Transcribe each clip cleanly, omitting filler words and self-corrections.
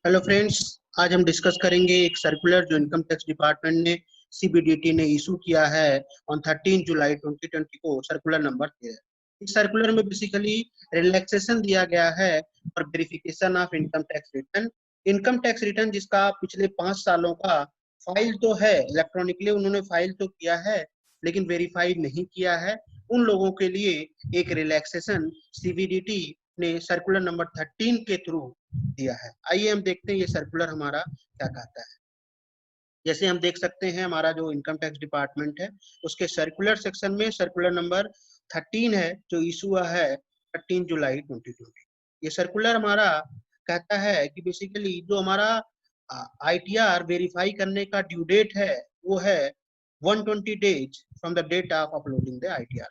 Hello friends. आज हम discuss करेंगे एक सर्कुलर जो इनकम टैक्स डिपार्टमेंट ने सीबीडीटी ने इशू किया है ऑन 13 जुलाई 2020 को, सर्कुलर नंबर 13। इस सर्कुलर में बेसिकली रिलैक्सेशन दिया गया है for verification of income tax return. Income tax return जिसका पिछले 5 सालों का फाइल तो है, इलेक्ट्रॉनिकली उन्होंने फाइल तो किया है लेकिन वेरीफाई नहीं किया है, उन लोगों के लिए एक रिलैक्सेशन सीबीडीटी ने सर्कुलर नंबर 13 के थ्रू दिया है। आइए हम देखते हैं ये सर्कुलर हमारा क्या कहता है। जैसे हम देख सकते हैं हमारा जो इनकम टैक्स डिपार्टमेंट है उसके सर्कुलर सेक्शन में सर्कुलर नंबर 13 है जो इशू हुआ है 13 जुलाई 2020। ये सर्कुलर हमारा कहता है कि बेसिकली जो हमारा आईटीआर वेरीफाई करने का ड्यू डेट है वो है 120 days from the date of uploading the ITR.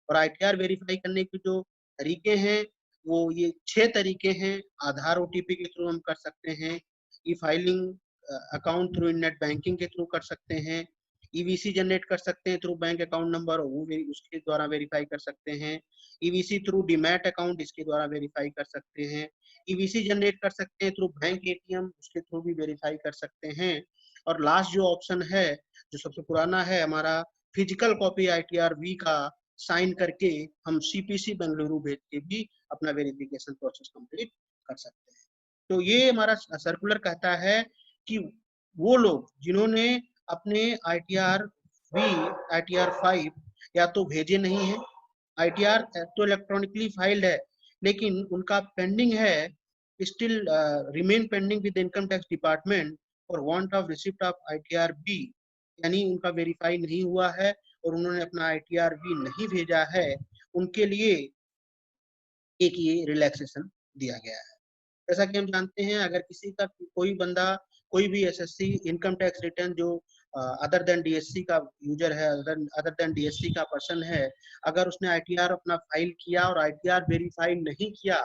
और आईटीआर वेरीफाई करने के जो तरीके हैं वो ये 6 तरीके हैं। आधार ओटीपी के थ्रू हम कर सकते हैं, ई filing account through net banking के थ्रू कर सकते हैं, ईवीसी जनरेट कर सकते हैं थ्रू बैंक अकाउंट नंबर, वो उसके द्वारा वेरीफाई कर सकते हैं, ईवीसी थ्रू डीमैट अकाउंट इसके द्वारा वेरीफाई कर सकते हैं, ईवीसी जनरेट कर सकते हैं थ्रू बैंक एटीएम, उसके थ्रू भी वेरीफाई कर सकते हैं। और लास्ट जो ऑप्शन है जो सबसे पुराना है हमारा, फिजिकल कॉपी आईटीआर वी का साइन करके हम सीपीसी बेंगलुरु भेज के भी अपना वेरिफिकेशन प्रोसेस कंप्लीट कर सकते हैं। तो ये हमारा सर्कुलर कहता है कि वो लोग जिन्होंने अपने आईटीआर वी, आईटीआर 5 या तो भेजे नहीं है, आईटीआर तो इलेक्ट्रॉनिकली फाइल्ड है लेकिन उनका पेंडिंग है, still remain pending with income tax department और want of receipt of ITR B, यानी उनका वेरीफाई नहीं हुआ है और उन्होंने अपना आईटीआर भी नहीं भेजा है, उनके लिए एक ये रिलैक्सेशन दिया गया है। जैसा कि हम जानते हैं अगर किसी का कोई बंदा कोई भी एसएससी इनकम टैक्स रिटर्न जो अदर देन डीएससी का यूजर है, अदर देन डीएससी का पर्सन है, अगर उसने आईटीआर अपना फाइल किया और आईटीआर वेरीफाई नहीं किया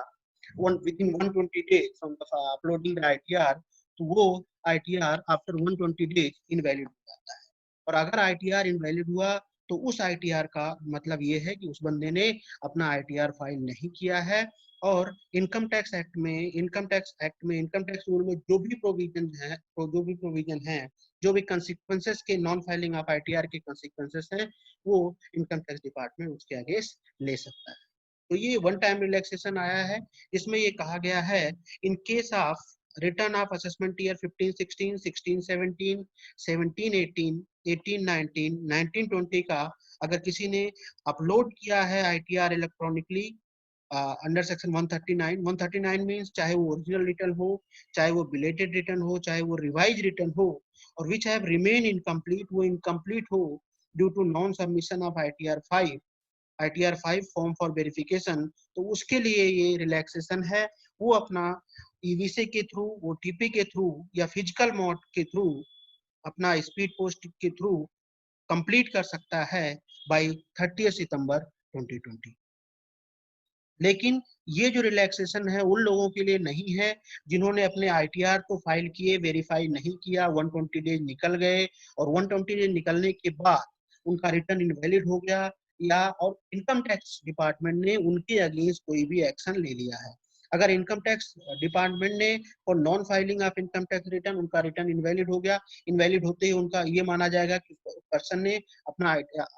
with in 120 days from the uploading the ITR, तो वो आईटीआर आफ्टर 120 डेज इनवैलिड हो जाता है। और अगर आईटीआर इनवैलिड हुआ तो उस आईटीआर का मतलब ये है कि उस बंदे ने अपना आईटीआर फाइल नहीं किया है। और इनकम टैक्स एक्ट में, इनकम टैक्स रूल में जो भी कंसिक्वेंसेस के नॉन फाइलिंग ऑफ आईटीआर के कंसिक्वेंसेस हैं वो इनकम टैक्स डिपार्टमेंट उसके अगेंस्ट ले सकता है। तो ये वन टाइम रिलैक्सेशन आया है। इसमें ये कहा गया है in case of return of assessment year 15-16, 16-17, 17-18, 18-19, 19-20 का अगर किसी ने अपलोड किया है ITR electronically under section 139, 139 means चाहे वो ओरिजिनल रिटर्न हो, चाहे वो बिलेटेड रिटर्न हो, चाहे वो रिवाइज रिटर्न हो, और विच हैव रिमेन इनकम्प्लीट, वो इनकम्प्लीट हो due to non submission of ITR 5 form for verification, तो उसके लिए ये रिलैक्सेशन है। वो अपना ईवीसी के थ्रू, ओटीपी के थ्रू या फिजिकल मोड के थ्रू, अपना स्पीड पोस्ट के थ्रू कंप्लीट कर सकता है बाय 30 सितंबर 2020। लेकिन ये जो रिलैक्सेशन है उन लोगों के लिए नहीं है जिन्होंने अपने आईटीआर को फाइल किए, वेरीफाई नहीं किया, 120 डेज निकल गए और 120 डेज निकलने के बाद उनका रिटर्न इनवैलिड हो गया, या और इनकम टैक्स डिपार्टमेंट ने उनके अगेंस्ट कोई भी एक्शन ले लिया है। अगर इनकम टैक्स डिपार्टमेंट ने और non filing of income tax return, उनका रिटर्न इनवैलिड हो गया, इनवैलिड होते ही उनका ये माना जाएगा कि पर्सन ने अपना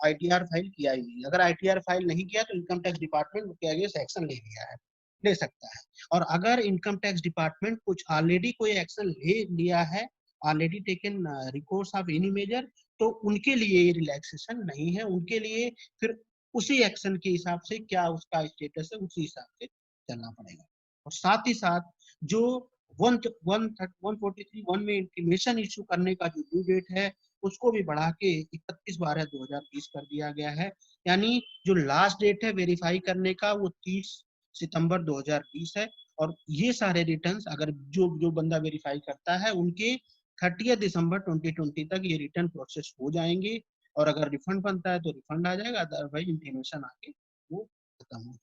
आईटीआर फाइल किया ही नहीं। अगर आईटीआर फाइल नहीं किया तो इनकम टैक्स डिपार्टमेंट उसके अगेंस्ट एक्शन ले लिया है, ले सकता है। और अगर इनकम टैक्स डिपार्टमेंट कुछ ऑलरेडी कोई एक्शन ले लिया है, already taken recourse of any measure, तो उनके लिए ये रिलैक्सेशन नहीं है। उनके लिए फिर उसी एक्शन के हिसाब से क्या उसका स्टेटस है उसी हिसाब से चलना पड़ेगा। और साथ ही साथ जो 143(1) में इंटीमेशन इशू करने का जो ड्यू डेट है उसको भी बढ़ा के 31/12/2020 कर दिया गया है। यानी जो लास्ट डेट है वेरीफाई करने का वो 30 सितंबर 2020 है। और ये सारे रिटर्न्स अगर जो जो बंदा वेरीफाई करता है उनके 30 दिसंबर 2020 तक ये रिटर्न प्रोसेस हो जाएंगे। और अगर रिफंड बनता है तो रिफंड आ जाएगा, अदरवाइज इंटीमेशन आके वो खत्म हो जाएगा।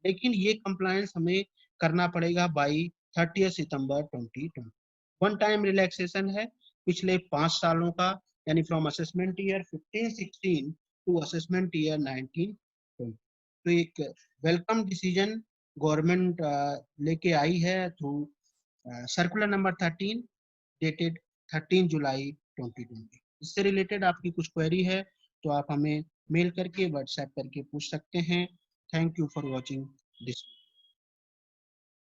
लेकिन ये कंप्लायंस हमें करना पड़ेगा बाई 30 सितंबर 2020। वन टाइम रिलैक्सेशन है पिछले 5 सालों का, यानी from assessment year 15-16 to assessment year 19-20। तो एक वेलकम डिसीजन गवर्नमेंट लेके आई है थ्रू सर्कुलर नंबर 13 डेटेड 13 जुलाई 2020। इससे रिलेटेड आपकी कुछ क्वेरी है तो आप हमें मेल करके व्हाट्सएप करके पूछ सकते हैं। Thank you for watching this.